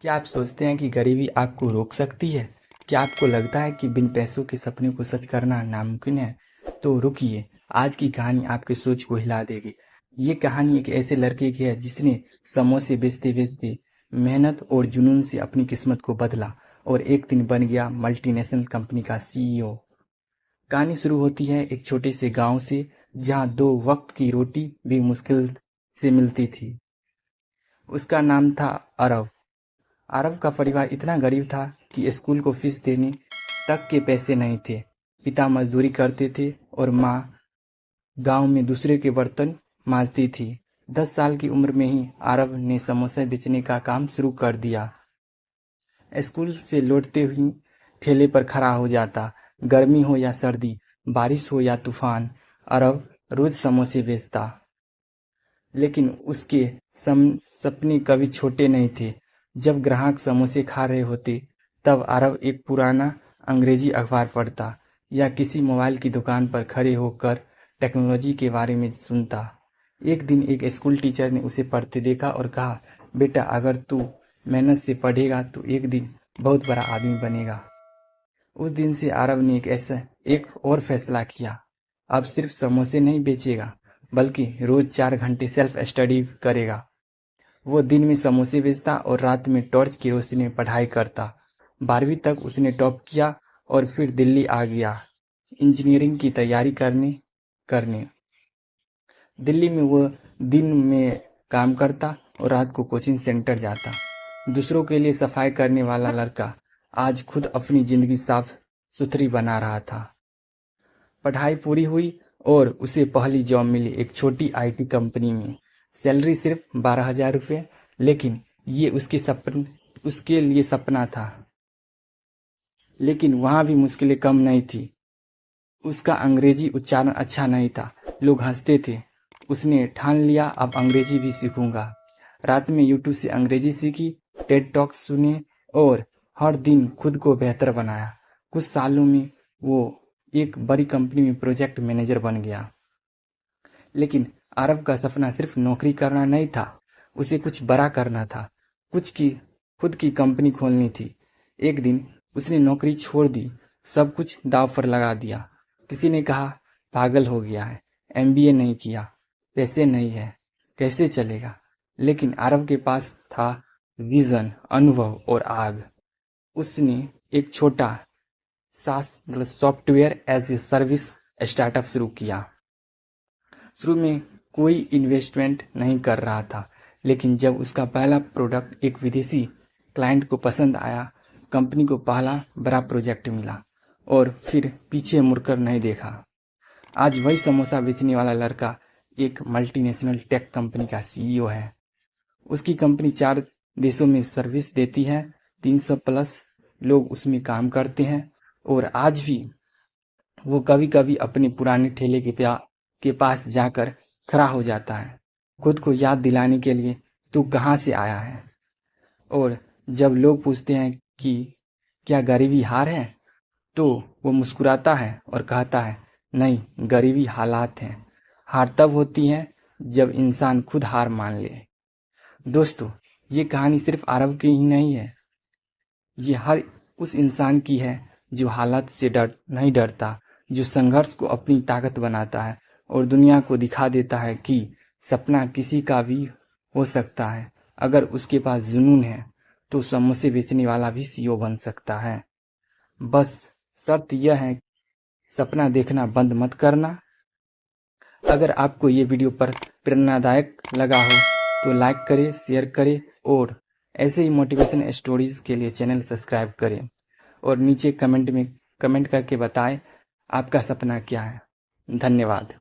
क्या आप सोचते हैं कि गरीबी आपको रोक सकती है? क्या आपको लगता है कि बिन पैसों के सपने को सच करना नामुमकिन है? तो रुकिए, आज की कहानी आपकी सोच को हिला देगी। ये कहानी एक ऐसे लड़के की है जिसने समोसे बेचते-बेचते मेहनत और जुनून से अपनी किस्मत को बदला और एक दिन बन गया मल्टीनेशनल कंपनी का सीईओ। कहानी शुरू होती है एक छोटे से गांव से, जहां 2 वक्त की रोटी भी मुश्किल से मिलती थी। उसका नाम था अरब। आरव का परिवार इतना गरीब था कि स्कूल को फीस देने तक के पैसे नहीं थे। पिता मजदूरी करते थे और माँ गांव में दूसरे के बर्तन मांजती थी। 10 साल की उम्र में ही आरव ने समोसे बेचने का काम शुरू कर दिया। स्कूल से लौटते ही ठेले पर खड़ा हो जाता। गर्मी हो या सर्दी, बारिश हो या तूफान, आरव रोज समोसे बेचता। लेकिन उसके सपने कभी छोटे नहीं थे। जब ग्राहक समोसे खा रहे होते, तब आरव एक पुराना अंग्रेजी अखबार पढ़ता या किसी मोबाइल की दुकान पर खड़े होकर टेक्नोलॉजी के बारे में सुनता। एक दिन एक स्कूल टीचर ने उसे पढ़ते देखा और कहा, बेटा, अगर तू मेहनत से पढ़ेगा तो एक दिन बहुत बड़ा आदमी बनेगा। उस दिन से आरव ने एक और फैसला किया। अब सिर्फ समोसे नहीं बेचेगा, बल्कि रोज 4 घंटे सेल्फ स्टडी करेगा। वो दिन में समोसे बेचता और रात में टॉर्च की रोशनी में पढ़ाई करता। 12वीं तक उसने टॉप किया और फिर दिल्ली आ गया इंजीनियरिंग की तैयारी करने करने दिल्ली में वो दिन में काम करता और रात को कोचिंग सेंटर जाता। दूसरों के लिए सफाई करने वाला लड़का आज खुद अपनी जिंदगी साफ सुथरी बना रहा था। पढ़ाई पूरी हुई और उसे पहली जॉब मिली एक छोटी आईटी कंपनी में। सैलरी सिर्फ 12,000 रुपये, लेकिन ये उसके लिए सपना था। लेकिन वहाँ भी मुश्किलें कम नहीं थी। उसका अंग्रेजी उच्चारण अच्छा नहीं था, लोग हंसते थे। उसने ठान लिया, अब अंग्रेजी भी सीखूंगा। रात में यूट्यूब से अंग्रेजी सीखी, टेड टॉक सुने और हर दिन खुद को बेहतर बनाया। कुछ सालों में वो एक बड़ी कंपनी में प्रोजेक्ट मैनेजर बन गया। लेकिन आरव का सपना सिर्फ नौकरी करना नहीं था, उसे कुछ बड़ा करना था। खुद की कंपनी खोलनी थी। एक दिन उसने नौकरी छोड़ दी, सब कुछ दांव पर लगा दिया। किसी ने कहा, पागल हो गया है, एमबीए नहीं किया, पैसे नहीं है, कैसे चलेगा? लेकिन आरव के पास था विजन, अनुभव और आग। उसने एक छोटा SaaS software as a service startup शुरू किया। शुरू में कोई इन्वेस्टमेंट नहीं कर रहा था, लेकिन जब उसका पहला प्रोडक्ट एक विदेशी क्लाइंट को पसंद आया, कंपनी को पहला बड़ा प्रोजेक्ट मिला और फिर पीछे मुड़कर नहीं देखा। आज वही समोसा बेचने वाला लड़का एक मल्टीनेशनल टेक कंपनी का सीईओ है। उसकी कंपनी 4 देशों में सर्विस देती है, 300 प्लस लोग उसमें काम करते हैं और आज भी वो कभी कभी अपने पुराने ठेले के पास जाकर खड़ा हो जाता है, खुद को याद दिलाने के लिए तू कहाँ से आया है। और जब लोग पूछते हैं कि क्या गरीबी हार है, तो वो मुस्कुराता है और कहता है, नहीं, गरीबी हालात हैं। हार तब होती है जब इंसान खुद हार मान ले। दोस्तों, ये कहानी सिर्फ आरव की ही नहीं है, ये हर उस इंसान की है जो हालात से नहीं डरता, जो संघर्ष को अपनी ताकत बनाता है और दुनिया को दिखा देता है कि सपना किसी का भी हो सकता है। अगर उसके पास जुनून है तो समोसे बेचने वाला भी सीईओ बन सकता है। बस शर्त यह है, सपना देखना बंद मत करना। अगर आपको ये वीडियो पर प्रेरणादायक लगा हो तो लाइक करें, शेयर करें और ऐसे ही मोटिवेशन स्टोरीज के लिए चैनल सब्सक्राइब करें और नीचे कमेंट करके बताएं आपका सपना क्या है। धन्यवाद।